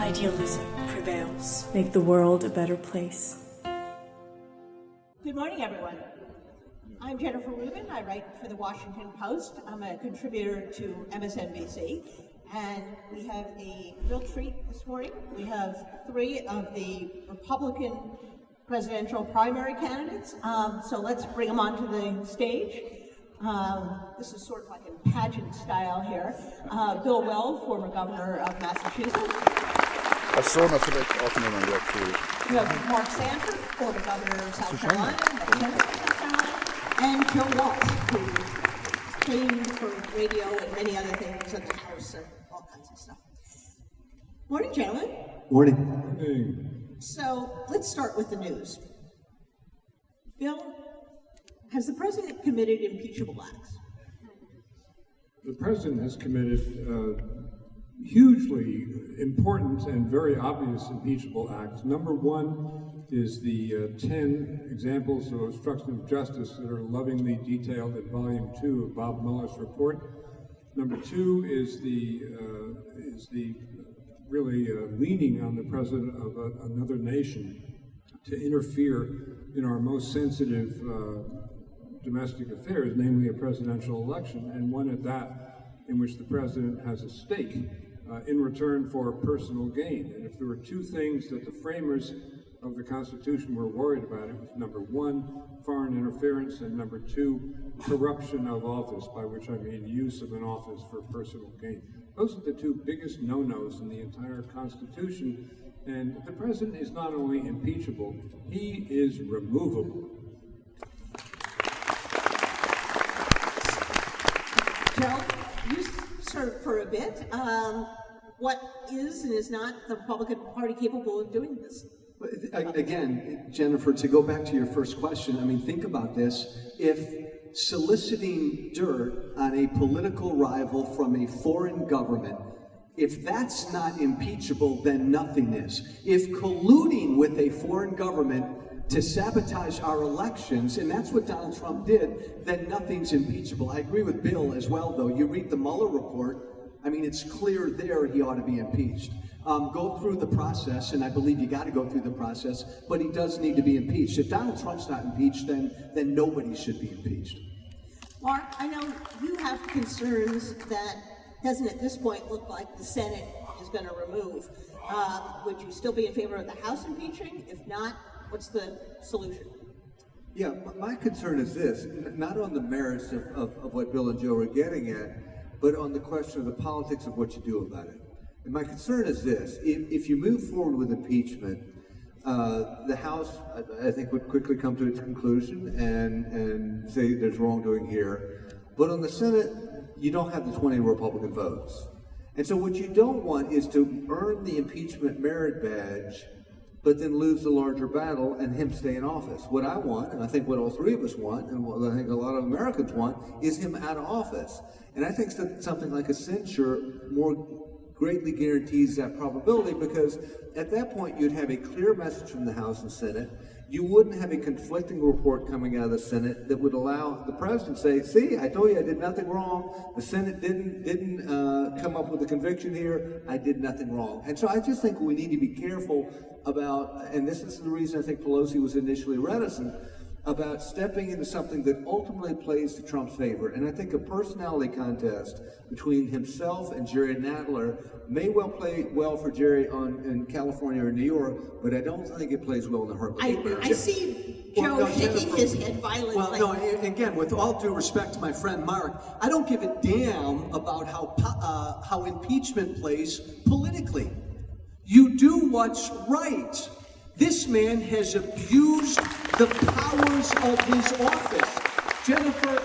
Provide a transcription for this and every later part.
idealism prevails. Make the world a better place. Good morning, everyone. I'm Jennifer Rubin. I write for the Washington Post. I'm a contributor to MSNBC. And we have a real treat this morning. We have three of the Republican presidential primary candidates. So let's bring them onto the stage. This is sort of like in pageant style here. Bill Weld, former governor of Massachusetts. Jag såg naturligtvis att man gör det. We have Mark Sandford, former governor of South Carolina, and Joe Walsh, who's trained for radio and many other things at the House and all kinds of stuff. Morning, gentlemen. Morning. Hey. So let's start with the news. Bill, has the president committed impeachable acts? The president has committed hugely important and very obvious impeachable acts. Number one is the 10 examples of obstruction of justice that are lovingly detailed in Volume 2 of Bob Mueller's report. Number two is the really leaning on the president of another nation to interfere in our most sensitive domestic affairs, namely a presidential election, and one at that in which the president has a stake in return for personal gain. And if there were two things that the framers of the Constitution were worried about, it was number one, foreign interference, and number two, corruption of office, by which I mean use of an office for personal gain. Those are the two biggest no-nos in the entire Constitution, and the president is not only impeachable, he is removable. Joe, you served for a bit. What is and is not the Republican Party capable of doing this? Again, Jennifer, to go back to your first question, I mean, think about this. If soliciting dirt on a political rival from a foreign government, if that's not impeachable, then nothing is. If colluding with a foreign government to sabotage our elections, and that's what Donald Trump did, then nothing's impeachable. I agree with Bill as well, though. You read the Mueller report, I mean, it's clear there he ought to be impeached. Go through the process, and I believe you got to go through the process, but he does need to be impeached. If Donald Trump's not impeached, then nobody should be impeached. Mark, I know you have concerns that doesn't at this point look like the Senate is going to remove. Would you still be in favor of the House impeaching? If not, what's the solution? Yeah, my concern is this, not on the merits of what Bill and Joe are getting at, but on the question of the politics of what you do about it. And my concern is this, if you move forward with impeachment, the House, I think, would quickly come to its conclusion and say there's wrongdoing here. But on the Senate, you don't have the 20 Republican votes. And so what you don't want is to earn the impeachment merit badge, but then lose the larger battle and him stay in office. What I want, and I think what all three of us want, and what I think a lot of Americans want, is him out of office. And I think something like a censure more greatly guarantees that probability, because at that point you'd have a clear message from the House and Senate. You wouldn't have a conflicting report coming out of the Senate that would allow the president to say, see, I told you I did nothing wrong. The Senate didn't come up with a conviction here. I did nothing wrong. And so I just think we need to be careful about, and this is the reason I think Pelosi was initially reticent, about stepping into something that ultimately plays to Trump's favor. And I think a personality contest between himself and Jerry Nadler may well play well for Jerry in California or New York, but I don't think it plays well in the heartland. I see Joe shaking his head violently. Well, no, again, with all due respect to my friend Mark, I don't give a damn about how impeachment plays politically. You do what's right. This man has abused the powers of his office. Jennifer,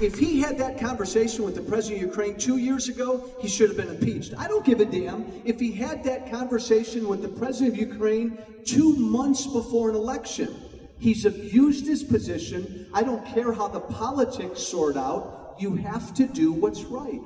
if he had that conversation with the president of Ukraine 2 years ago, he should have been impeached. I don't give a damn if he had that conversation with the president of Ukraine 2 months before an election. He's abused his position. I don't care how the politics sort out. You have to do what's right.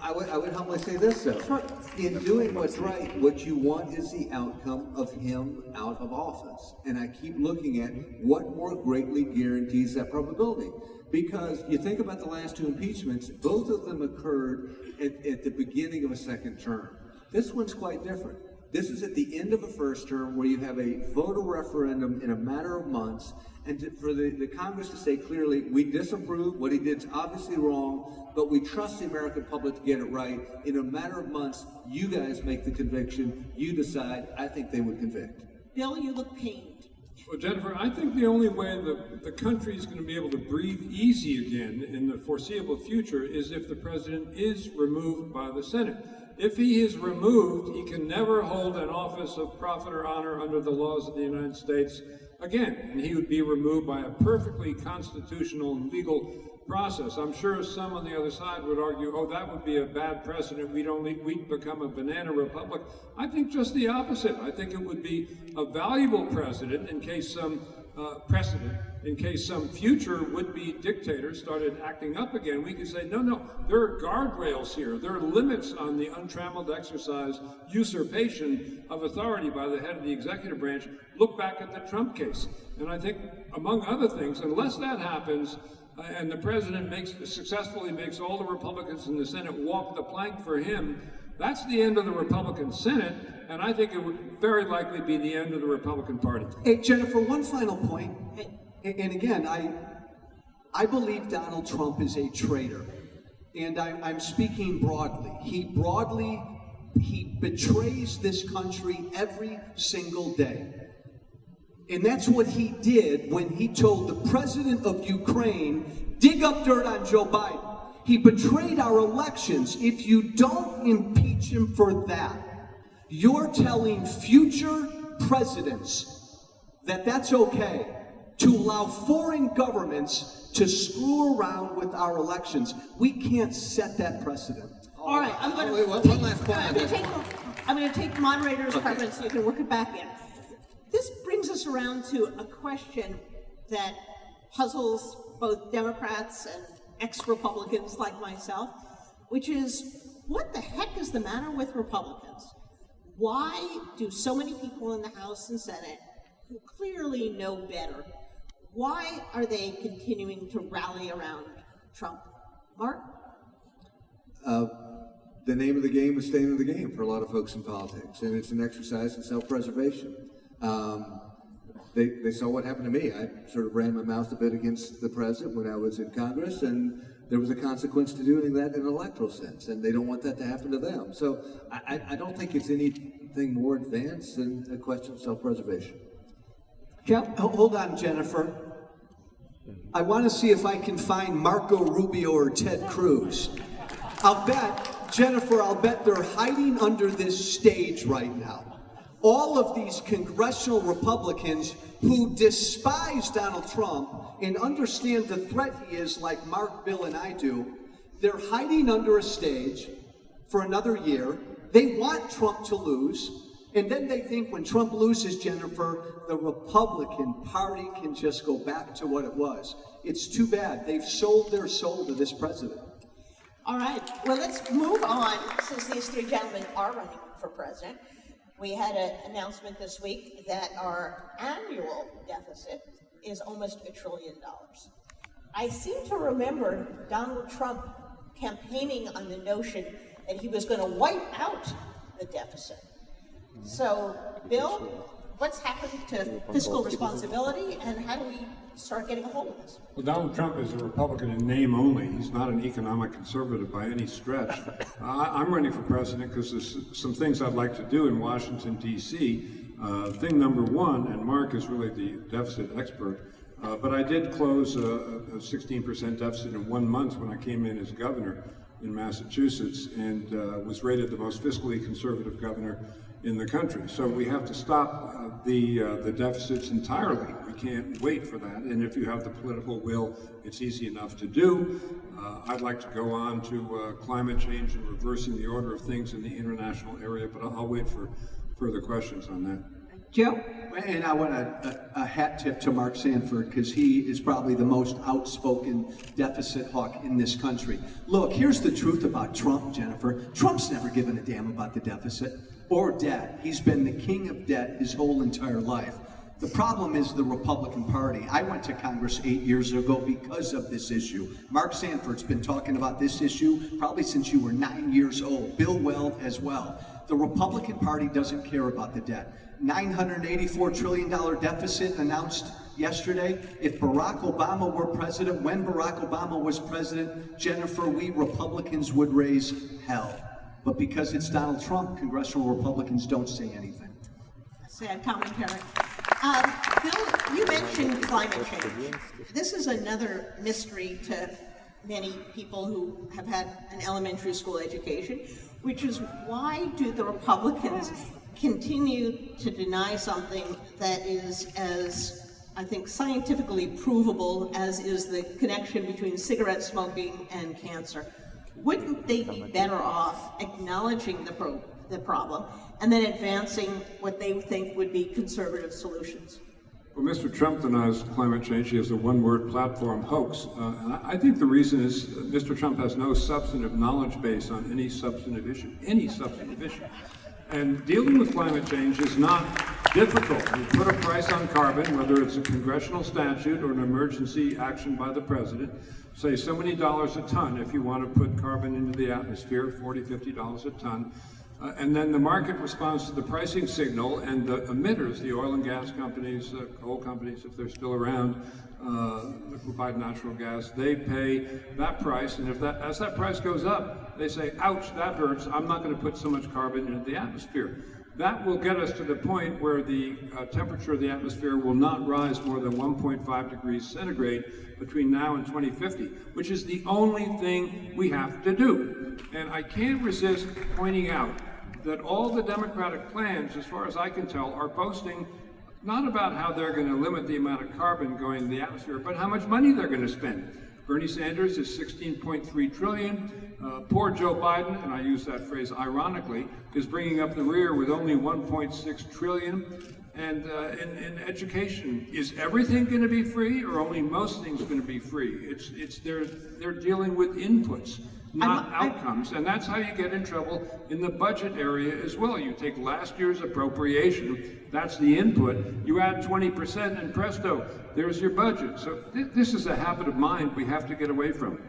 I would humbly say this, though. In doing what's right, what you want is the outcome of him out of office. And I keep looking at what more greatly guarantees that probability. Because you think about the last two impeachments, both of them occurred at the beginning of a second term. This one's quite different. This is at the end of a first term where you have a voter referendum in a matter of months, and for the Congress to say clearly, we disapprove, what he did is obviously wrong, but we trust the American public to get it right. In a matter of months, you guys make the conviction, you decide. I think they would convict. Bill, you look pained. Well, Jennifer, I think the only way the country is going to be able to breathe easy again in the foreseeable future is if the president is removed by the Senate. If he is removed, he can never hold an office of profit or honor under the laws of the United States again, and he would be removed by a perfectly constitutional and legal process. I'm sure some on the other side would argue, oh, that would be a bad precedent. We'd become a banana republic. I think just the opposite. I think it would be a valuable precedent in case some future would-be dictator started acting up again. We could say, no, there are guardrails here. There are limits on the untrammeled exercise, usurpation of authority by the head of the executive branch. Look back at the Trump case. And I think, among other things, unless that happens, and the president successfully makes all the Republicans in the Senate walk the plank for him, that's the end of the Republican Senate, and I think it would very likely be the end of the Republican Party. Hey, Jennifer, one final point. And again, I believe Donald Trump is a traitor. And I'm speaking broadly. He betrays this country every single day. And that's what he did when he told the president of Ukraine, dig up dirt on Joe Biden. He betrayed our elections. If you don't impeach him for that, you're telling future presidents that that's okay to allow foreign governments to screw around with our elections. We can't set that precedent. All right, I'm going to take moderator's preference so you can work it back in. This brings us around to a question that puzzles both Democrats and ex-Republicans like myself, which is, what the heck is the matter with Republicans? Why do so many people in the House and Senate, who clearly know better, why are they continuing to rally around Trump? Mark? The name of the game is staying in the game for a lot of folks in politics, and it's an exercise in self-preservation. They saw what happened to me. I sort of ran my mouth a bit against the president when I was in Congress, and there was a consequence to doing that in an electoral sense, and they don't want that to happen to them. So I don't think it's anything more advanced than a question of self-preservation. Hold on, Jennifer. I want to see if I can find Marco Rubio or Ted Cruz. I'll bet they're hiding under this stage right now. All of these congressional Republicans who despise Donald Trump and understand the threat he is, like Mark, Bill, and I do, they're hiding under a stage for another year. They want Trump to lose, and then they think when Trump loses, Jennifer, the Republican Party can just go back to what it was. It's too bad. They've sold their soul to this president. All right, well, let's move on, since these three gentlemen are running for president. We had an announcement this week that our annual deficit is almost $1 trillion. I seem to remember Donald Trump campaigning on the notion that he was going to wipe out the deficit. So, Bill, what's happened to fiscal responsibility, and how do we start getting a hold of this? Well, Donald Trump is a Republican in name only. He's not an economic conservative by any stretch. I'm running for president because there's some things I'd like to do in Washington, D.C. Thing number one, and Mark is really the deficit expert, but I did close a 16% deficit in 1 month when I came in as governor in Massachusetts, and was rated the most fiscally conservative governor in the country. So we have to stop the deficits entirely. We can't wait for that. And if you have the political will, it's easy enough to do. I'd like to go on to climate change and reversing the order of things in the international area, but I'll wait for further questions on that. Joe? And I want a hat tip to Mark Sanford, because he is probably the most outspoken deficit hawk in this country. Look, here's the truth about Trump, Jennifer. Trump's never given a damn about the deficit or debt. He's been the king of debt his whole entire life. The problem is the Republican Party. I went to Congress 8 years ago because of this issue. Mark Sandford's been talking about this issue probably since you were 9 years old. Bill Weld as well. The Republican Party doesn't care about the debt. $984 trillion deficit announced yesterday. If Barack Obama were president, when Barack Obama was president, Jennifer, we Republicans would raise hell. But because it's Donald Trump, congressional Republicans don't say anything. Sad commentary. Bill, you mentioned climate change. This is another mystery to many people who have had an elementary school education, which is why do the Republicans continue to deny something that is as, I think, scientifically provable as is the connection between cigarette smoking and cancer? Wouldn't they be better off acknowledging the problem and then advancing what they think would be conservative solutions? Well, Mr. Trump denies climate change. He has a one-word platform, hoax. And I think the reason is Mr. Trump has no substantive knowledge base on any substantive issue. And dealing with climate change is not difficult. You put a price on carbon, whether it's a congressional statute or an emergency action by the president, say so many dollars a ton if you want to put carbon into the atmosphere, $40, $50 a ton. And then the market responds to the pricing signal, and the emitters, the oil and gas companies, coal companies, if they're still around, liquefied natural gas, they pay that price. And as that price goes up, they say, ouch, that hurts, I'm not going to put so much carbon into the atmosphere. That will get us to the point where the temperature of the atmosphere will not rise more than 1.5 degrees centigrade between now and 2050, which is the only thing we have to do. And I can't resist pointing out that all the Democratic plans, as far as I can tell, are boasting not about how they're going to limit the amount of carbon going in the atmosphere, but how much money they're going to spend. Bernie Sanders is $16.3 trillion. Poor Joe Biden, and I use that phrase ironically, is bringing up the rear with only $1.6 trillion. And in education, is everything going to be free, or only most things going to be free? They're dealing with inputs, not outcomes, and that's how you get in trouble in the budget area as well. You take last year's appropriation, that's the input, you add 20%, and presto, there's your budget. So this is a habit of mind we have to get away from.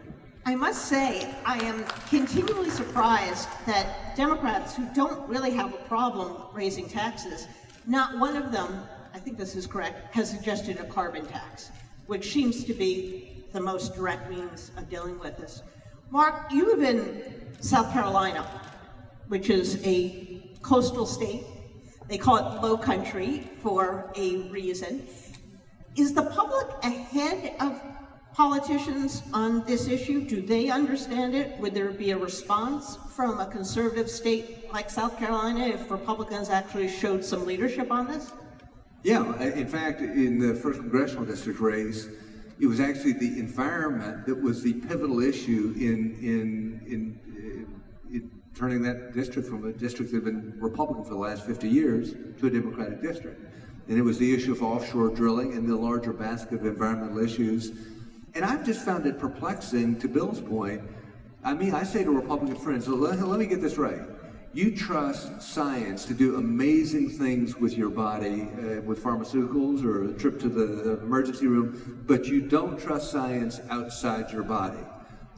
I must say, I am continually surprised that Democrats who don't really have a problem raising taxes, not one of them, I think this is correct, has suggested a carbon tax, which seems to be the most direct means of dealing with this. Mark, you live in South Carolina, which is a coastal state. They call it low country for a reason. Is the public ahead of politicians on this issue? Do they understand it? Would there be a response from a conservative state like South Carolina if Republicans actually showed some leadership on this? Yeah, in fact, in the first congressional district race, it was actually the environment that was the pivotal issue in turning that district from a district that had been Republican for the last 50 years to a Democratic district. And it was the issue of offshore drilling and the larger basket of environmental issues. And I've just found it perplexing, to Bill's point. I mean, I say to Republican friends, let me get this right. You trust science to do amazing things with your body, with pharmaceuticals or a trip to the emergency room, but you don't trust science outside your body.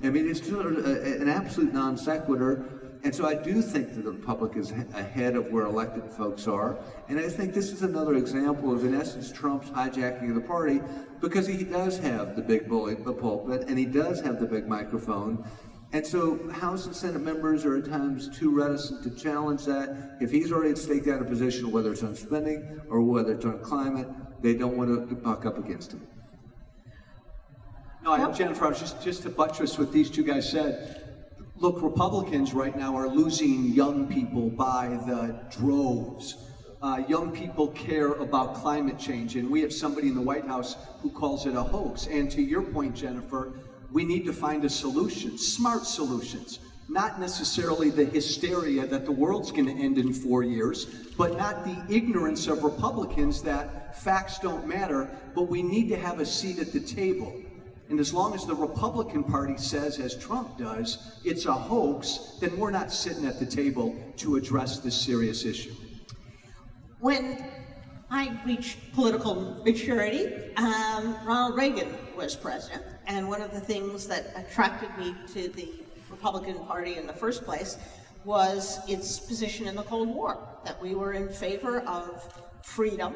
I mean, it's an absolute non sequitur. And so I do think that the Republic is ahead of where elected folks are. And I think this is another example of, in essence, Trump's hijacking of the party, because he does have the big bully, the pulpit, and he does have the big microphone. And so House and Senate members are at times too reticent to challenge that. If he's already staked out a position, whether it's on spending or whether it's on climate, they don't want to buck up against him. No, Jennifer, I was just to buttress what these two guys said. Look, Republicans right now are losing young people by the droves. Young people care about climate change, and we have somebody in the White House who calls it a hoax. And to your point, Jennifer, we need to find a solution, smart solutions, not necessarily the hysteria that the world's going to end in 4 years, but not the ignorance of Republicans that facts don't matter, but we need to have a seat at the table. And as long as the Republican Party says, as Trump does, it's a hoax, then we're not sitting at the table to address this serious issue. When I reached political maturity. Ronald Reagan was president, and one of the things that attracted me to the Republican Party in the first place was its position in the Cold War, that we were in favor of freedom,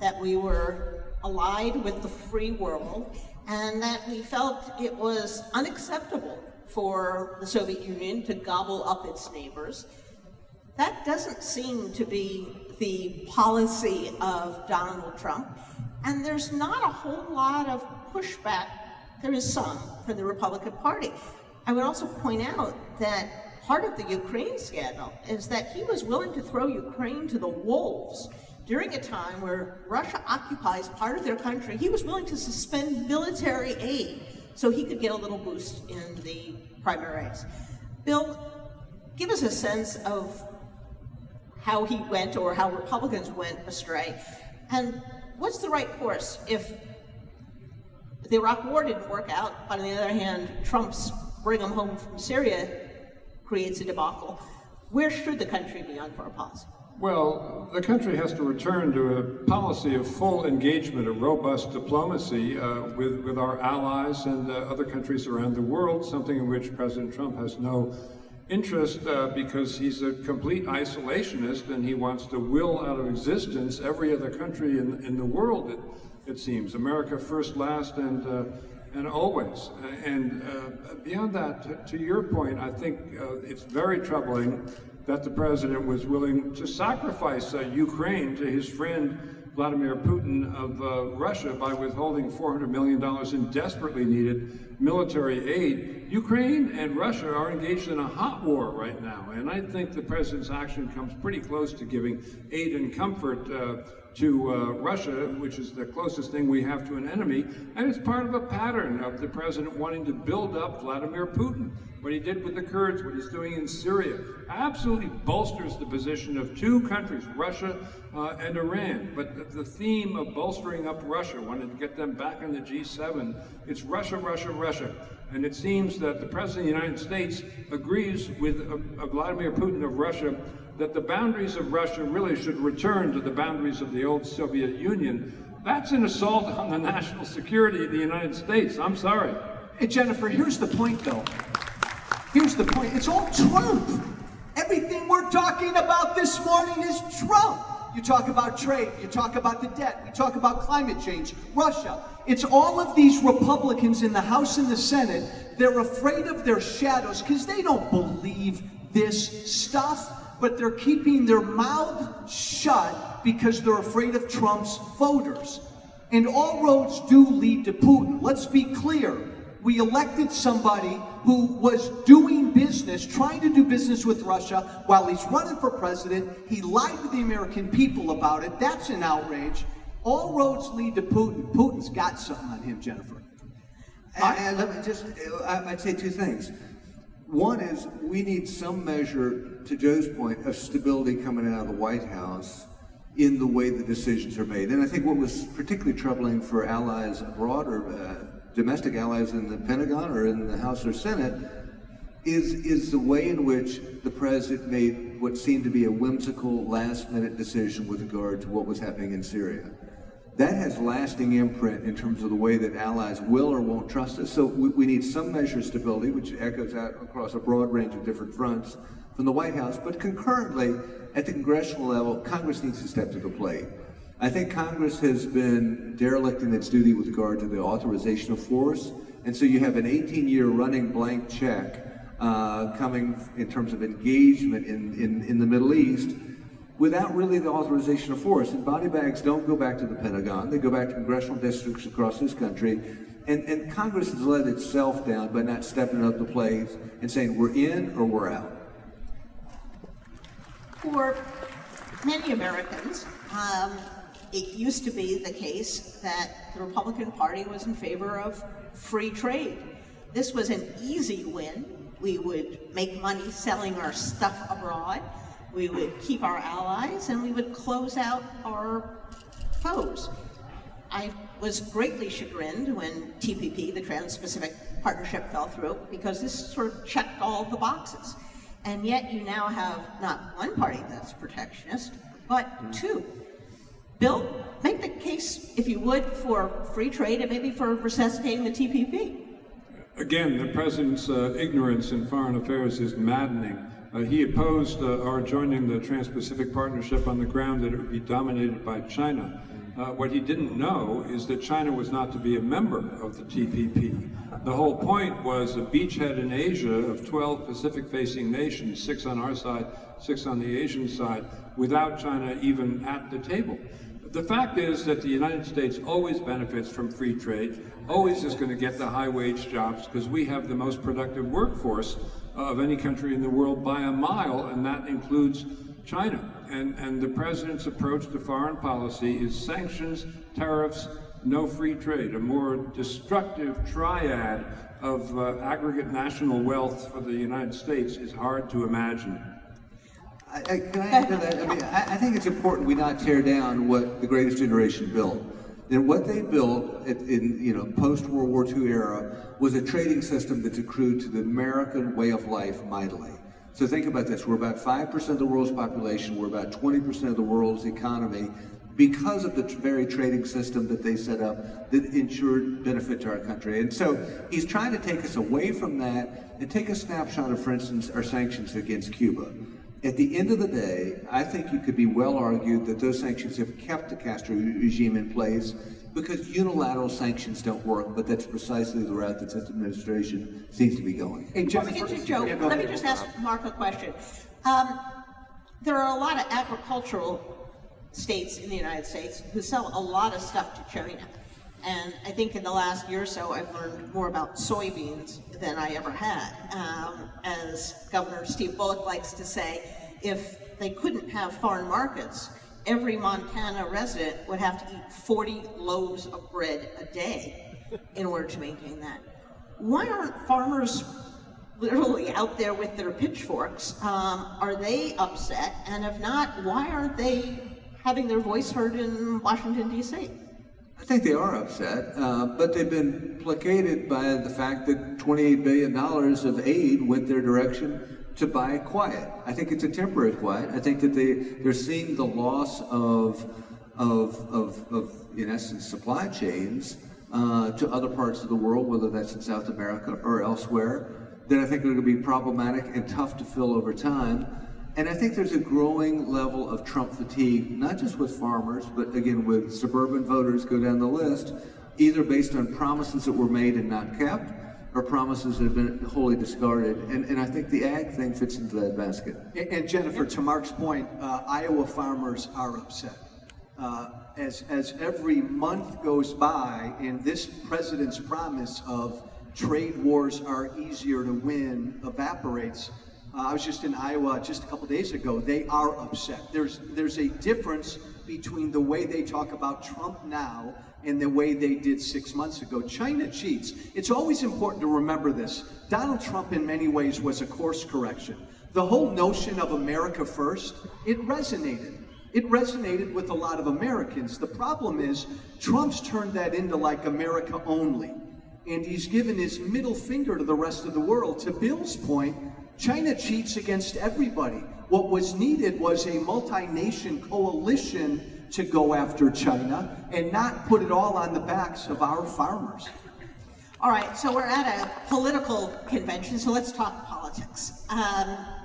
that we were allied with the free world, and that we felt it was unacceptable for the Soviet Union to gobble up its neighbors. That doesn't seem to be the policy of Donald Trump, and there's not a whole lot of pushback. There is some from the Republican Party. I would also point out that part of the Ukraine scandal is that he was willing to throw Ukraine to the wolves. During a time where Russia occupies part of their country, he was willing to suspend military aid so he could get a little boost in the primaries. Bill, give us a sense of how he went, or how Republicans went astray, and what's the right course if the Iraq War didn't work out, but on the other hand, Trump's bring them home from Syria creates a debacle. Where should the country be on foreign policy? Well, the country has to return to a policy of full engagement, a robust diplomacy with our allies and other countries around the world, something in which President Trump has no interest because he's a complete isolationist and he wants to will out of existence every other country in the world, it seems. America first, last, and always. And beyond that, to your point, I think it's very troubling that the president was willing to sacrifice Ukraine to his friend Vladimir Putin of Russia by withholding $400 million in desperately needed military aid. Ukraine and Russia are engaged in a hot war right now, and I think the president's action comes pretty close to giving aid and comfort to Russia, which is the closest thing we have to an enemy, and it's part of a pattern of the president wanting to build up Vladimir Putin. What he did with the Kurds, what he's doing in Syria, absolutely bolsters the position of two countries, Russia and Iran. But the theme of bolstering up Russia, wanted to get them back in the G7, it's Russia, Russia, Russia. And it seems that the President of the United States agrees with Vladimir Putin of Russia that the boundaries of Russia really should return to the boundaries of the old Soviet Union. That's an assault on the national security of the United States. I'm sorry. Hey, Jennifer, here's the point, though. Here's the point. It's all Trump. Everything we're talking about this morning is Trump. You talk about trade, you talk about the debt, we talk about climate change, Russia. It's all of these Republicans in the House and the Senate. They're afraid of their shadows because they don't believe this stuff, but they're keeping their mouth shut because they're afraid of Trump's voters. And all roads do lead to Putin. Let's be clear. We elected somebody who was doing business, trying to do business with Russia while he's running for president. He lied to the American people about it. That's an outrage. All roads lead to Putin. Putin's got something on him, Jennifer. And let me just, I'd say two things. One is we need some measure, to Joe's point, of stability coming out of the White House in the way the decisions are made. And I think what was particularly troubling for allies abroad or domestic allies in the Pentagon or in the House or Senate is the way in which the president made what seemed to be a whimsical last-minute decision with regard to what was happening in Syria. That has lasting imprint in terms of the way that allies will or won't trust us. So we need some measure of stability, which echoes out across a broad range of different fronts from the White House, but concurrently, at the congressional level, Congress needs to step to the plate. I think Congress has been derelict in its duty with regard to the authorization of force, and so you have an 18-year running blank check coming in terms of engagement in the Middle East without really the authorization of force. And body bags don't go back to the Pentagon, they go back to congressional districts across this country, and Congress has let itself down by not stepping up to the plate and saying we're in or we're out. For many Americans, it used to be the case that the Republican Party was in favor of free trade. This was an easy win. We would make money selling our stuff abroad. We would keep our allies, and we would close out our foes. I was greatly chagrined when TPP, the Trans-Pacific Partnership, fell through, because this sort of checked all the boxes. And yet you now have not one party that's protectionist, but two. Bill, make the case, if you would, for free trade and maybe for resuscitating the TPP. Again, the president's ignorance in foreign affairs is maddening. He opposed our joining the Trans-Pacific Partnership on the ground that it would be dominated by China. What he didn't know is that China was not to be a member of the TPP. The whole point was a beachhead in Asia of 12 Pacific-facing nations, 6 on our side, 6 on the Asian side, without China even at the table. The fact is that the United States always benefits from free trade, always is going to get the high-wage jobs because we have the most productive workforce of any country in the world by a mile, and that includes China. And the president's approach to foreign policy is sanctions, tariffs, no free trade, a more destructive triad of aggregate national wealth for the United States is hard to imagine. Can I add to that? I mean, I think it's important we not tear down what the greatest generation built. And what they built in post-World War II era was a trading system that's accrued to the American way of life mightily. So think about this, we're about 5% of the world's population, we're about 20% of the world's economy because of the very trading system that they set up that ensured benefit to our country. And so he's trying to take us away from that and take a snapshot of, for instance, our sanctions against Cuba. At the end of the day, I think you could be well argued that those sanctions have kept the Castro regime in place because unilateral sanctions don't work, but that's precisely the route that this administration seems to be going. Hey, Before we get to Joe, let me just ask Mark a question. There are a lot of agricultural states in the United States who sell a lot of stuff to China. And I think in the last year or so, I've learned more about soybeans than I ever had. As Governor Steve Bullock likes to say, if they couldn't have foreign markets, every Montana resident would have to eat 40 loaves of bread a day in order to maintain that. Why aren't farmers literally out there with their pitchforks? Are they upset? And if not, why aren't they having their voice heard in Washington, D.C.? I think they are upset, but they've been placated by the fact that $28 billion of aid went their direction to buy quiet. I think it's a temporary quiet. I think that they're seeing the loss of in essence, supply chains to other parts of the world, whether that's in South America or elsewhere, that I think are going to be problematic and tough to fill over time. And I think there's a growing level of Trump fatigue, not just with farmers, but again with suburban voters, go down the list, either based on promises that were made and not kept, or promises that have been wholly discarded. And I think the ag thing fits into that basket. And Jennifer, to Mark's point, Iowa farmers are upset. As every month goes by and this president's promise of trade wars are easier to win evaporates, I was just in Iowa just a couple days ago. They are upset. There's a difference between the way they talk about Trump now and the way they did 6 months ago. China cheats. It's always important to remember this. Donald Trump in many ways was a course correction. The whole notion of America first, it resonated. It resonated with a lot of Americans. The problem is Trump's turned that into like America only. And he's given his middle finger to the rest of the world. To Bill's point, China cheats against everybody. What was needed was a multi-nation coalition to go after China and not put it all on the backs of our farmers. All right, so we're at a political convention, so let's talk politics.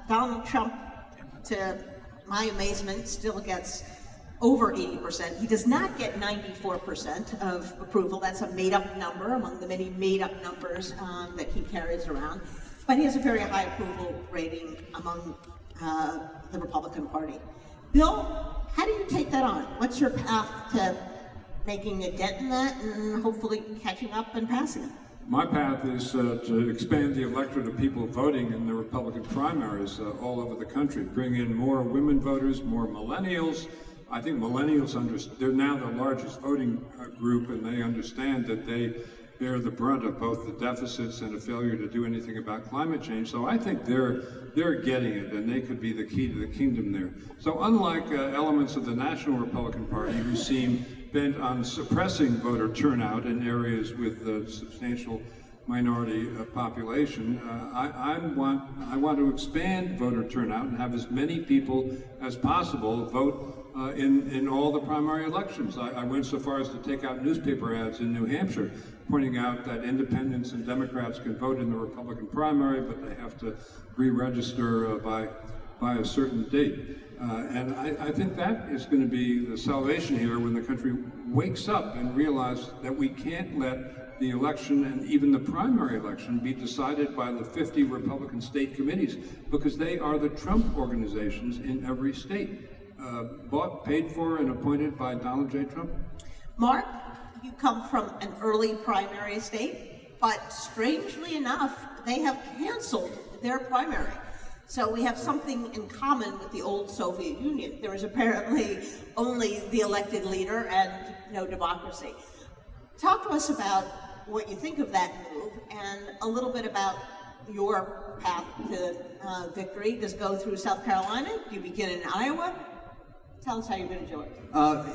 Donald Trump, to my amazement, still gets over 80%. He does not get 94% of approval. That's a made-up number among the many made-up numbers that he carries around. But he has a very high approval rating among the Republican Party. Bill, how do you take that on? What's your path to making a dent in that and hopefully catching up and passing it? My path is to expand the electorate of people voting in the Republican primaries all over the country, bring in more women voters, more millennials. I think millennials, they're now the largest voting group, and they understand that they bear the brunt of both the deficits and a failure to do anything about climate change. So I think they're getting it, and they could be the key to the kingdom there. So unlike elements of the National Republican Party who seem bent on suppressing voter turnout in areas with substantial minority population. I want to expand voter turnout and have as many people as possible vote in all the primary elections. I went so far as to take out newspaper ads in New Hampshire pointing out that independents and Democrats can vote in the Republican primary, but they have to re-register by a certain date. And I think that is going to be the salvation here when the country wakes up and realizes that we can't let the election and even the primary election be decided by the 50 Republican state committees, because they are the Trump organizations in every state, bought, paid for, and appointed by Donald J. Trump. Mark, you come from an early primary state, but strangely enough, they have canceled their primary. So we have something in common with the old Soviet Union. There is apparently only the elected leader and no democracy. Talk to us about what you think of that move and a little bit about your path to victory. Does it go through South Carolina? Do you begin in Iowa? Tell us how you're going to do it.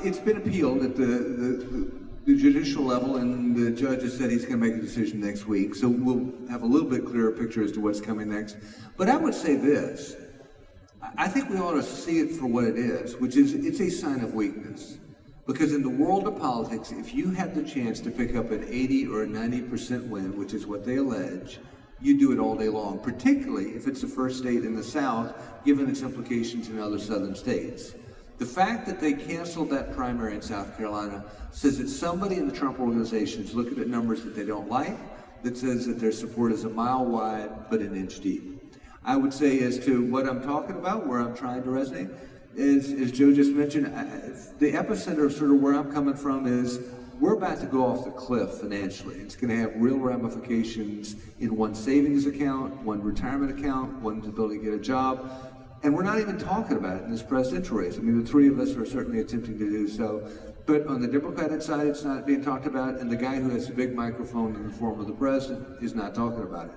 It's been appealed at the judicial level, and the judge has said he's going to make a decision next week. So we'll have a little bit clearer picture as to what's coming next. But I would say this. I think we ought to see it for what it is, which is it's a sign of weakness. Because in the world of politics, if you had the chance to pick up an 80 or a 90% win, which is what they allege, you do it all day long, particularly if it's the first state in the South, given its implications in other southern states. The fact that they canceled that primary in South Carolina says that somebody in the Trump organization is looking at numbers that they don't like, that says that their support is a mile wide but an inch deep. I would say, as to what I'm talking about, where I'm trying to resonate, is, as Joe just mentioned, the epicenter of sort of where I'm coming from is we're about to go off the cliff financially. It's going to have real ramifications in one's savings account, one retirement account, one's ability to get a job. And we're not even talking about it in this presidential race. I mean, the three of us are certainly attempting to do so. But on the Democratic side, it's not being talked about, and the guy who has the big microphone in the form of the president is not talking about it.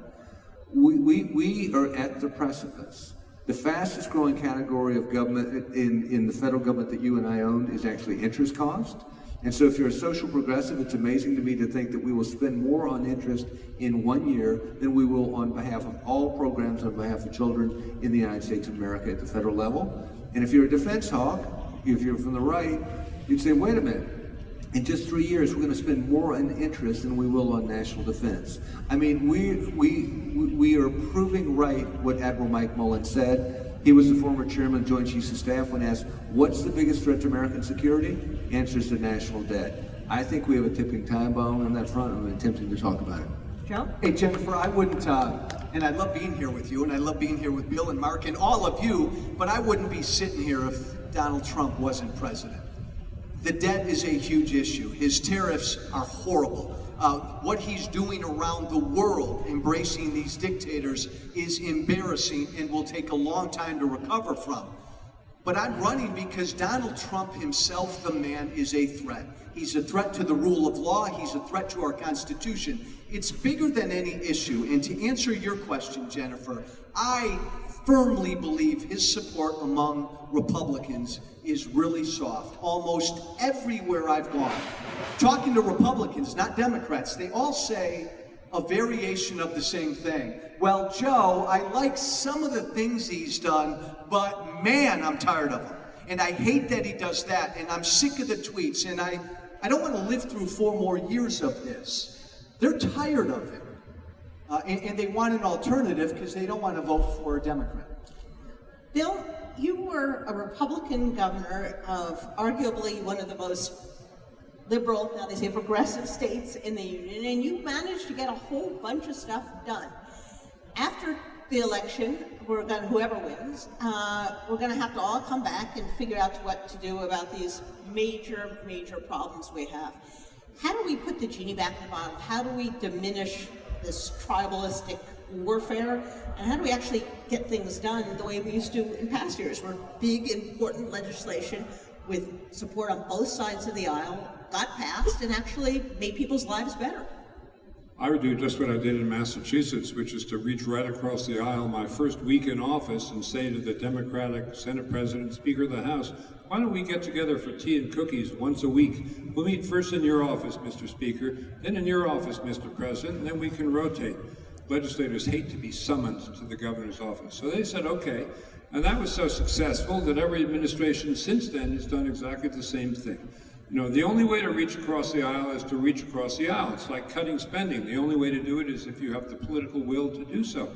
We are at the precipice. The fastest growing category of government in the federal government that you and I own is actually interest cost. And so if you're a social progressive, it's amazing to me to think that we will spend more on interest in 1 year than we will on behalf of all programs on behalf of children in the United States of America at the federal level. And if you're a defense hawk, if you're from the right, you'd say, wait a minute, in just 3 years, we're going to spend more on interest than we will on national defense. I mean, we are proving right what Admiral Mike Mullen said. He was the former chairman of Joint Chiefs of Staff when asked, what's the biggest threat to American security? Answers the national debt. I think we have a tipping time bomb on that front, and I'm attempting to talk about it. Joe? Hey, Jennifer, I wouldn't, and I love being here with you, and I love being here with Bill and Mark and all of you, but I wouldn't be sitting here if Donald Trump wasn't president. The debt is a huge issue. His tariffs are horrible. What he's doing around the world, embracing these dictators, is embarrassing and will take a long time to recover from. But I'm running because Donald Trump himself, the man, is a threat. He's a threat to the rule of law. He's a threat to our Constitution. It's bigger than any issue. And to answer your question, Jennifer, I firmly believe his support among Republicans is really soft. Almost everywhere I've gone, talking to Republicans, not Democrats, they all say a variation of the same thing. Well, Joe, I like some of the things he's done, but man, I'm tired of him. And I hate that he does that, and I'm sick of the tweets, and I don't want to live through 4 more years of this. They're tired of him. And they want an alternative because they don't want to vote for a Democrat. Bill, you were a Republican governor of arguably one of the most liberal, now they say progressive states in the union, and you managed to get a whole bunch of stuff done. After the election, whoever wins, we're going to have to all come back and figure out what to do about these major, major problems we have. How do we put the genie back in the bottle? How do we diminish this tribalistic warfare? And how do we actually get things done the way we used to in past years, where big, important legislation with support on both sides of the aisle got passed and actually made people's lives better? I would do just what I did in Massachusetts, which is to reach right across the aisle my first week in office and say to the Democratic Senate President, Speaker of the House, why don't we get together for tea and cookies once a week? We'll meet first in your office, Mr. Speaker, then in your office, Mr. President, and then we can rotate. Legislators hate to be summoned to the governor's office. So they said, okay. And that was so successful that every administration since then has done exactly the same thing. You know, the only way to reach across the aisle is to reach across the aisle. It's like cutting spending. The only way to do it is if you have the political will to do so.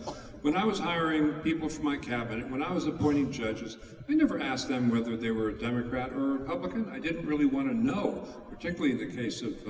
When I was hiring people for my cabinet, when I was appointing judges, I never asked them whether they were a Democrat or a Republican. I didn't really want to know, particularly in the case of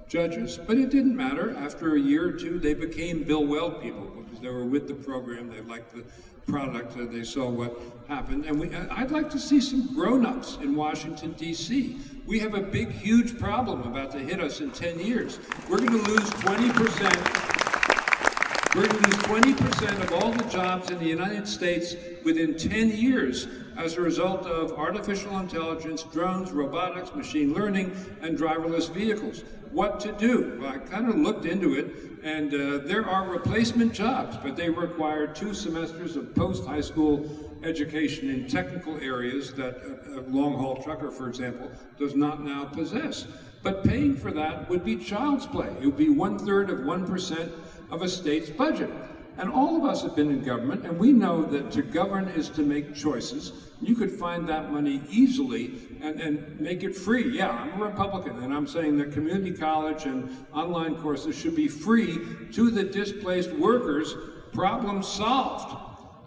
judges. But it didn't matter. After a year or two, they became Bill Weld people because they were with the program. They liked the product. They saw what happened. And I'd like to see some grown-ups in Washington, D.C. We have a big, huge problem about to hit us in 10 years. We're going to lose 20%. We're going to lose 20% of all the jobs in the United States within 10 years as a result of artificial intelligence, drones, robotics, machine learning, and driverless vehicles. What to do? Well, I kind of looked into it, and there are replacement jobs, but they require 2 semesters of post-high school education in technical areas that a long-haul trucker, for example, does not now possess. But paying for that would be child's play. It would be 1/3 of 1% of a state's budget. And all of us have been in government, and we know that to govern is to make choices. You could find that money easily and make it free. Yeah, I'm a Republican, and I'm saying that community college and online courses should be free to the displaced workers. Problem solved.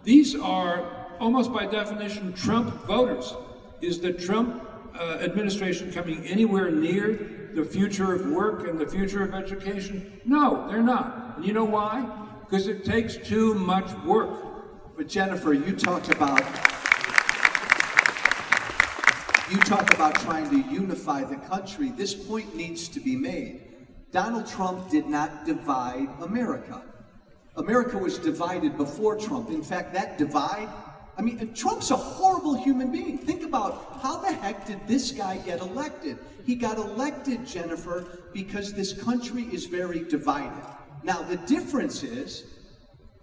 These are, almost by definition, Trump voters. Is the Trump administration coming anywhere near the future of work and the future of education? No, they're not. And you know why? Because it takes too much work. But Jennifer, you talked about trying to unify the country. This point needs to be made. Donald Trump did not divide America. America was divided before Trump. In fact, that divide, I mean, Trump's a horrible human being. Think about how the heck did this guy get elected? He got elected, Jennifer, because this country is very divided. Now, the difference is,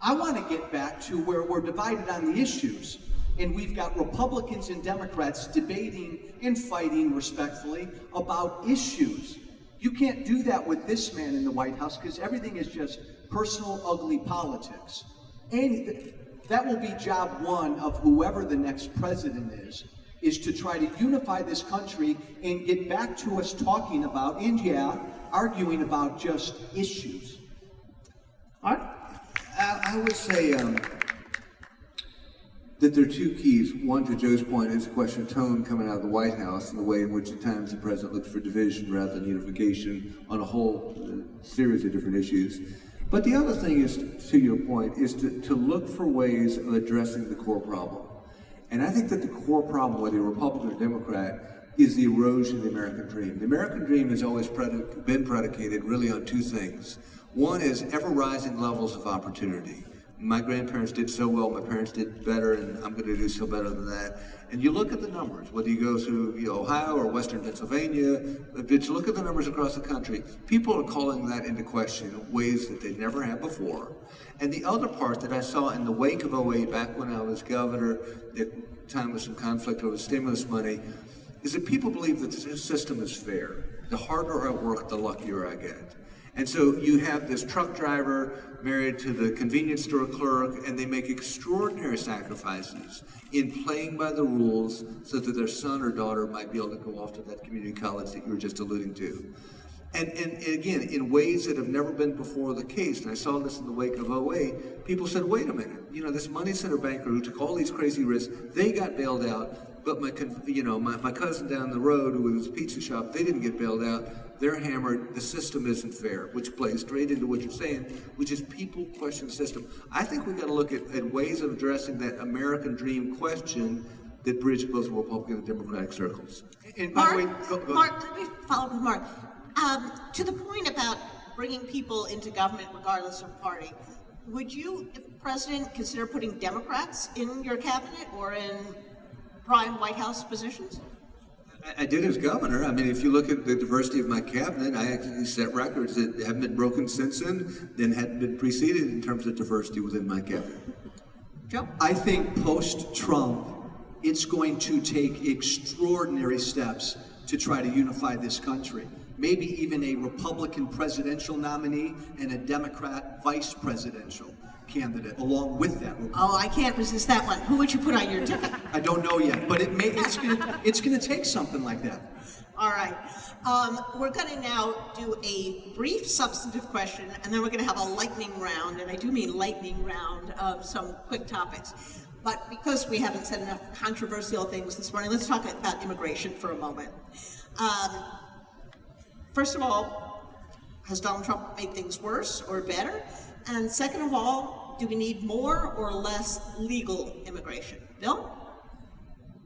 I want to get back to where we're divided on the issues. And we've got Republicans and Democrats debating and fighting respectfully about issues. You can't do that with this man in the White House because everything is just personal, ugly politics. And that will be job one of whoever the next president is to try to unify this country and get back to us talking about, and yeah, arguing about just issues. Art? I would say that there are 2 keys. One, to Joe's point, is a question of tone coming out of the White House and the way in which at times the president looks for division rather than unification on a whole series of different issues. But the other thing is, to your point, is to look for ways of addressing the core problem. And I think that the core problem, whether you're Republican or Democrat, is the erosion of the American dream. The American dream has always been predicated really on 2 things. One is ever-rising levels of opportunity. My grandparents did so well, my parents did better, and I'm going to do so better than that. And you look at the numbers, whether you go to Ohio or Western Pennsylvania, but you look at the numbers across the country, people are calling that into question in ways that they never have before. And the other part that I saw in the wake of 08, back when I was governor, at the time of some conflict over stimulus money, is that people believe that the system is fair. The harder I work, the luckier I get. And so you have this truck driver married to the convenience store clerk, and they make extraordinary sacrifices in playing by the rules so that their son or daughter might be able to go off to that community college that you were just alluding to. And again, in ways that have never been before the case, and I saw this in the wake of 08, people said, wait a minute, this money center banker who took all these crazy risks, they got bailed out, but my cousin down the road who was a pizza shop, they didn't get bailed out. They're hammered. The system isn't fair, which plays straight into what you're saying, which is people question the system. I think we've got to look at ways of addressing that American dream question that bridge both Republican and Democratic circles. And by the way, Mark, let me follow up with Mark. To the point about bringing people into government regardless of party, would you, if president, consider putting Democrats in your cabinet or in prime White House positions? I did as governor. I mean, if you look at the diversity of my cabinet, I actually set records that haven't been broken since then and hadn't been preceded in terms of diversity within my cabinet. Joe? I think post-Trump, it's going to take extraordinary steps to try to unify this country. Maybe even a Republican presidential nominee and a Democrat vice presidential candidate along with that. Oh, I can't resist that one. Who would you put on your ticket? I don't know yet, but it's gonna take something like that. All right. We're going to now do a brief substantive question, and then we're going to have a lightning round, and I do mean lightning round of some quick topics. But because we haven't said enough controversial things this morning, let's talk about immigration for a moment. First of all, has Donald Trump made things worse or better? And second of all, do we need more or less legal immigration? Bill?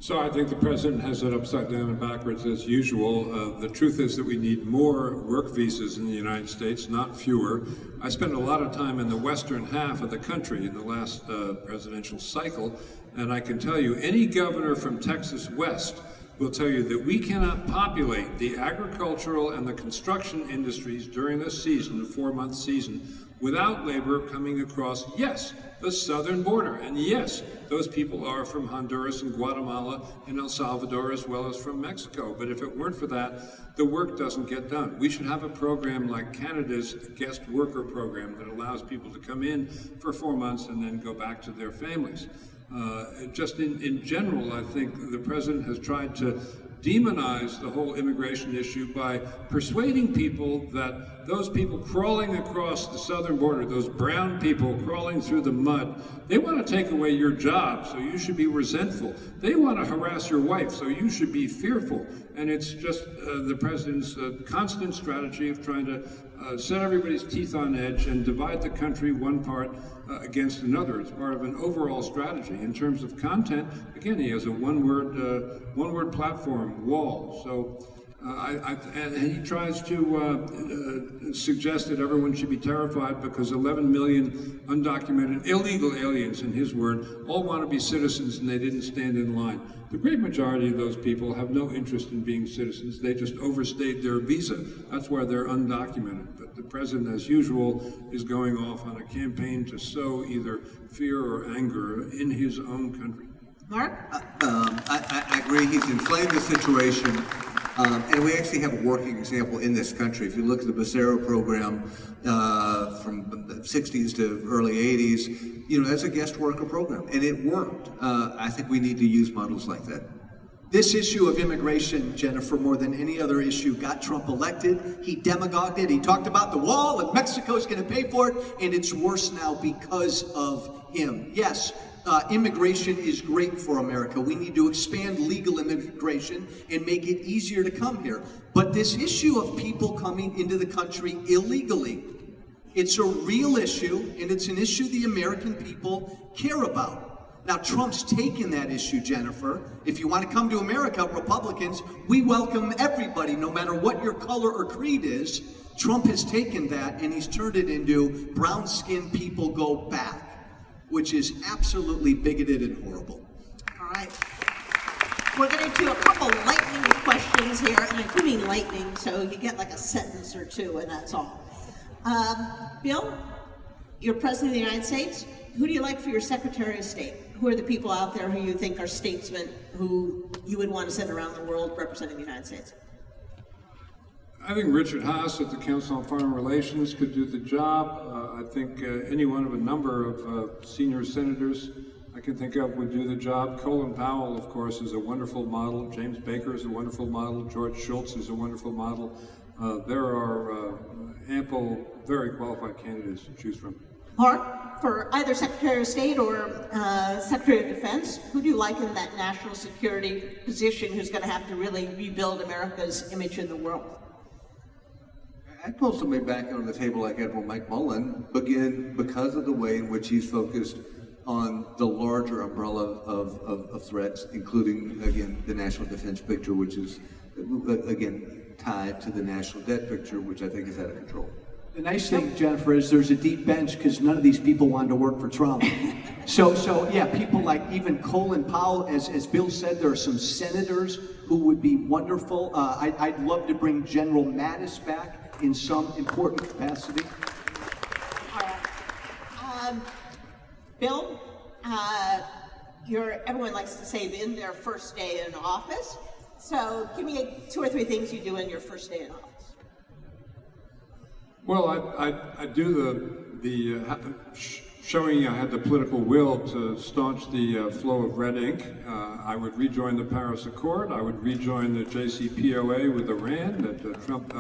So I think the president has it upside down and backwards as usual. The truth is that we need more work visas in the United States, not fewer. I spent a lot of time in the western half of the country in the last presidential cycle, and I can tell you any governor from Texas West will tell you that we cannot populate the agricultural and the construction industries during this season, the 4-month season, without labor coming across, yes, the southern border. And yes, those people are from Honduras and Guatemala and El Salvador as well as from Mexico. But if it weren't for that, the work doesn't get done. We should have a program like Canada's guest worker program that allows people to come in for 4 months and then go back to their families. Just in general, I think the president has tried to demonize the whole immigration issue by persuading people that those people crawling across the southern border, those brown people crawling through the mud, they want to take away your job, so you should be resentful. They want to harass your wife, so you should be fearful. And it's just the president's constant strategy of trying to set everybody's teeth on edge and divide the country one part against another. It's part of an overall strategy. In terms of content, again, he has a one-word platform, wall. So and he tries to suggest that everyone should be terrified because 11 million undocumented illegal aliens, in his word, all want to be citizens and they didn't stand in line. The great majority of those people have no interest in being citizens. They just overstayed their visa. That's why they're undocumented. But the president, as usual, is going off on a campaign to sow either fear or anger in his own country. Mark? I agree. He's inflamed the situation. And we actually have a working example in this country. If you look at the Becerra program from the 60s to early 80s, that's a guest worker program, and it worked. I think we need to use models like that. This issue of immigration, Jennifer, more than any other issue, got Trump elected. He demagogued it. He talked about the wall, and Mexico's going to pay for it, and it's worse now because of him. Yes, immigration is great for America. We need to expand legal immigration and make it easier to come here. But this issue of people coming into the country illegally, it's a real issue, and it's an issue the American people care about. Now, Trump's taken that issue, Jennifer. If you want to come to America, Republicans, we welcome everybody, no matter what your color or creed is. Trump has taken that, and he's turned it into brown-skinned people go back, which is absolutely bigoted and horrible. All right. We're going to do a couple lightning questions here, and I do mean lightning, so you get like a sentence or two, and that's all. Bill, you're President of the United States. Who do you like for your Secretary of State? Who are the people out there who you think are statesmen who you would want to send around the world representing the United States? I think Richard Haas at the Council on Foreign Relations could do the job. I think any one of a number of senior senators I can think of would do the job. Colin Powell, of course, is a wonderful model. James Baker is a wonderful model. George Shultz is a wonderful model. There are ample, very qualified candidates to choose from. Mark, for either Secretary of State or Secretary of Defense, who do you like in that national security position who's going to have to really rebuild America's image in the world? I'd pull somebody back on the table like Admiral Mike Mullen, again, because of the way in which he's focused on the larger umbrella of threats, including, again, the national defense picture, which is, again, tied to the national debt picture, which I think is out of control. The nice thing, Jennifer, is there's a deep bench because none of these people wanted to work for Trump. So yeah, people like even Colin Powell, as Bill said, there are some senators who would be wonderful. I'd love to bring General Mattis back in some important capacity. All right. Bill, everyone likes to say in their first day in office. So give me 2 or 3 things you do in your first day in office. Well, I do showing I had the political will to staunch the flow of red ink. I would rejoin the Paris Accord. I would rejoin the JCPOA with Iran that Trump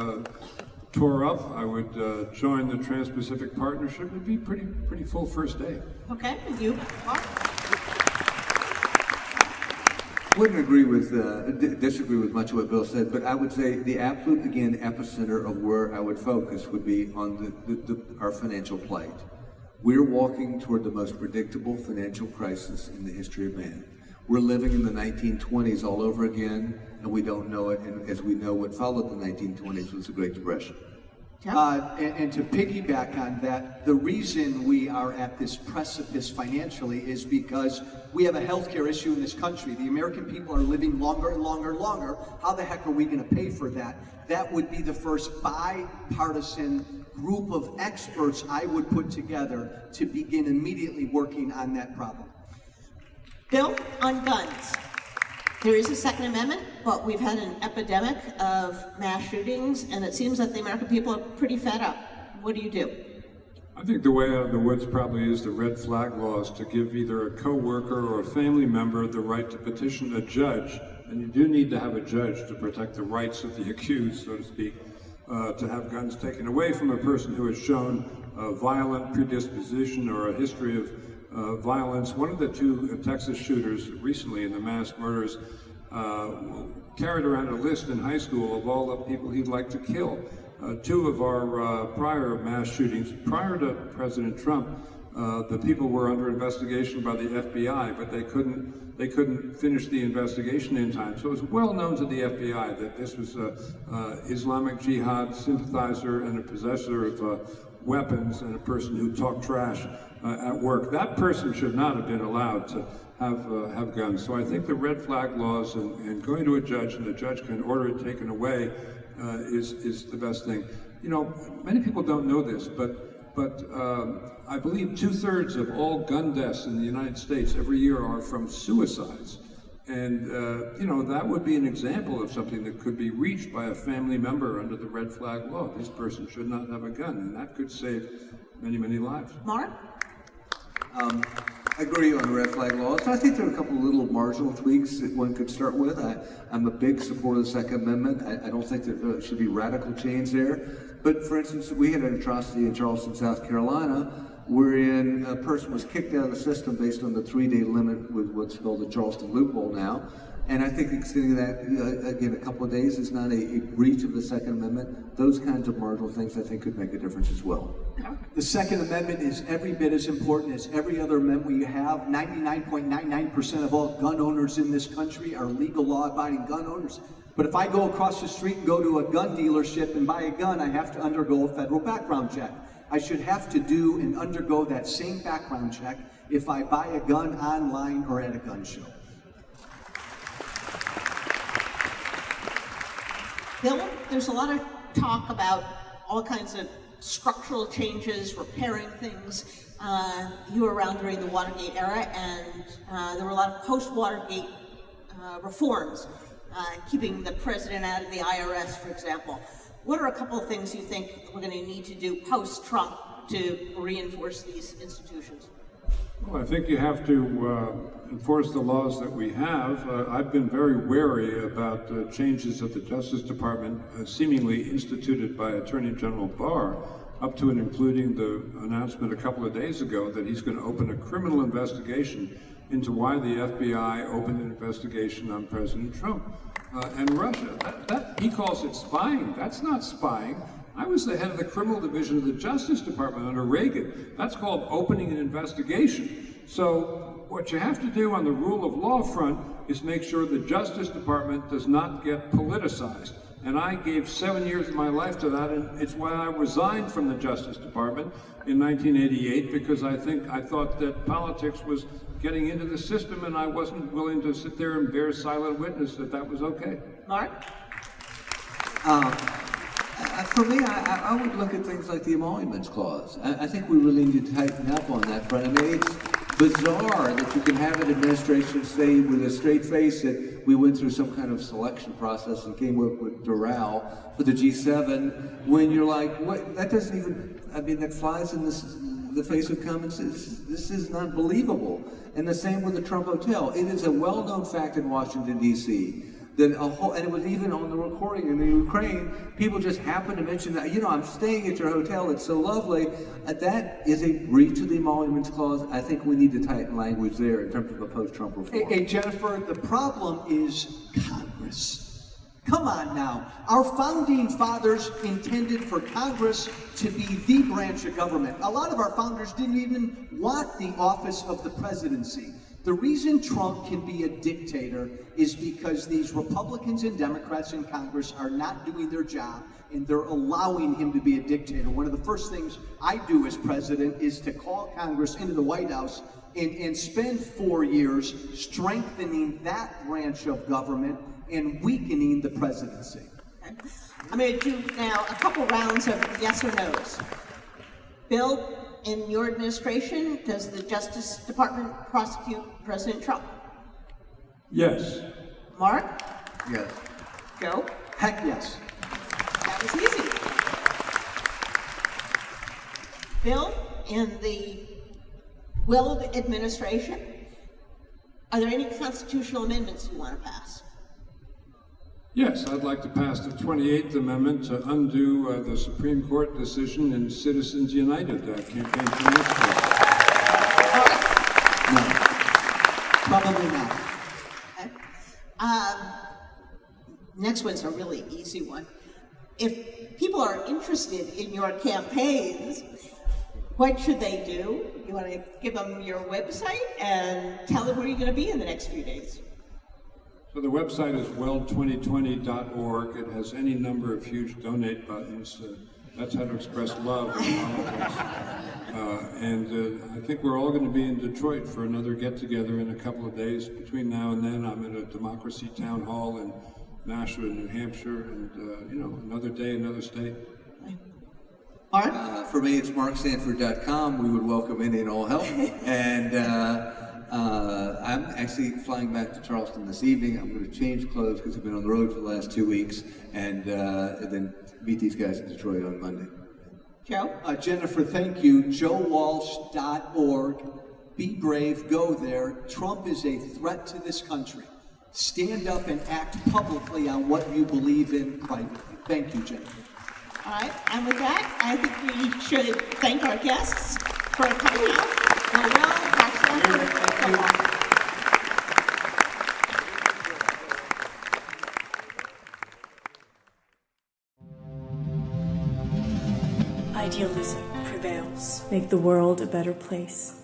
tore up. I would join the Trans-Pacific Partnership. It'd be pretty full first day. Okay, with you, Mark? Wouldn't disagree with much of what Bill said, but I would say the absolute, again, epicenter of where I would focus would be on our financial plight. We're walking toward the most predictable financial crisis in the history of man. We're living in the 1920s all over again, and we don't know it, and as we know, what followed the 1920s was the Great Depression. And to piggyback on that, the reason we are at this precipice financially is because we have a healthcare issue in this country. The American people are living longer and longer and longer. How the heck are we going to pay for that? That would be the first bipartisan group of experts I would put together to begin immediately working on that problem. Bill, on guns. There is a Second Amendment, but we've had an epidemic of mass shootings, and it seems that the American people are pretty fed up. What do you do? I think the way out of the woods probably is the red flag laws to give either a co-worker or a family member the right to petition a judge, and you do need to have a judge to protect the rights of the accused, so to speak, to have guns taken away from a person who has shown a violent predisposition or a history of violence. One of the 2 Texas shooters recently in the mass murders carried around a list in high school of all the people he'd like to kill. 2 of our prior mass shootings, prior to President Trump, the people were under investigation by the FBI, but they couldn't finish the investigation in time. So it was well known to the FBI that this was an Islamic Jihad sympathizer and a possessor of weapons and a person who talked trash at work. That person should not have been allowed to have guns. So I think the red flag laws and going to a judge and the judge can order it taken away is the best thing. You know, many people don't know this, but I believe 2/3 of all gun deaths in the United States every year are from suicides. And, you know, that would be an example of something that could be reached by a family member under the red flag law. This person should not have a gun, and that could save many, many lives. Mark? I agree on the red flag laws. I think there are a couple of little marginal tweaks that one could start with. I'm a big supporter of the Second Amendment. I don't think that there should be radical change there. But for instance, we had an atrocity in Charleston, South Carolina, wherein a person was kicked out of the system based on the 3-day limit with what's called the Charleston loophole now. And I think extending that, again, a couple of days is not a breach of the Second Amendment. Those kinds of marginal things, I think, could make a difference as well. The Second Amendment is every bit as important as every other amendment we have. 99.99% of all gun owners in this country are legal, law-abiding gun owners. But if I go across the street and go to a gun dealership and buy a gun, I have to undergo a federal background check. I should have to do and undergo that same background check if I buy a gun online or at a gun show. Bill, there's a lot of talk about all kinds of structural changes, repairing things. You were around during the Watergate era, and there were a lot of post-Watergate reforms, keeping the president out of the IRS, for example. What are a couple of things you think we're going to need to do post-Trump to reinforce these institutions? Well, I think you have to enforce the laws that we have. I've been very wary about changes at the Justice Department seemingly instituted by Attorney General Barr, up to and including the announcement a couple of days ago that he's going to open a criminal investigation into why the FBI opened an investigation on President Trump and Russia. He calls it spying. That's not spying. I was the head of the criminal division of the Justice Department under Reagan. That's called opening an investigation. So what you have to do on the rule of law front is make sure the Justice Department does not get politicized. And I gave 7 years of my life to that, and it's why I resigned from the Justice Department in 1988, because I thought that politics was getting into the system, and I wasn't willing to sit there and bear silent witness that that was okay. Mark? For me, I would look at things like the emoluments clause. I think we really need to tighten up on that front. I mean, it's bizarre that you can have an administration say with a straight face that we went through some kind of selection process and came up with Doral for the G7, when you're like, what? That doesn't even, I mean, that flies in the face of common sense. This is not believable. And the same with the Trump Hotel. It is a well-known fact in Washington, D.C., that and it was even on the recording in the Ukraine, people just happened to mention that, you know, I'm staying at your hotel, it's so lovely. That is a breach of the emoluments clause. I think we need to tighten language there in terms of a post-Trump reform. Hey, Jennifer, the problem is Congress. Come on now. Our founding fathers intended for Congress to be the branch of government. A lot of our founders didn't even want the office of the presidency. The reason Trump can be a dictator is because these Republicans and Democrats in Congress are not doing their job, and they're allowing him to be a dictator. One of the first things I do as president is to call Congress into the White House and spend 4 years strengthening that branch of government and weakening the presidency. I'm going to do now a couple rounds of yes or no's. Bill, in your administration, does the Justice Department prosecute President Trump? Yes. Mark? Yes. Joe? Heck yes. That was easy. Bill, in the Weld administration, are there any constitutional amendments you want to pass? Yes, I'd like to pass the 28th Amendment to undo the Supreme Court decision in Citizens United campaign finance bill. No. Probably not. Okay. Next one's a really easy one. If people are interested in your campaigns, what should they do? You want to give them your website and tell them where you're going to be in the next few days? So the website is weld2020.org. It has any number of huge donate buttons. That's how to express love in politics. I think we're all going to be in Detroit for another get-together in a couple of days. Between now and then, I'm at a Democracy Town Hall in Nashua, New Hampshire, and another day, another state. Mark? For me, it's marksanford.com. We would welcome any and all help. And I'm actually flying back to Charleston this evening. I'm going to change clothes because I've been on the road for the last 2 weeks, and then meet these guys in Detroit on Monday. Joe? Jennifer, thank you. JoeWalsh.org. Be brave. Go there. Trump is a threat to this country. Stand up and act publicly on what you believe in privately. Thank you, Jennifer. All right, and with that, I think we should thank our guests for coming out. Bill Weld, Mark Sanford, Idealism prevails. Make the world a better place.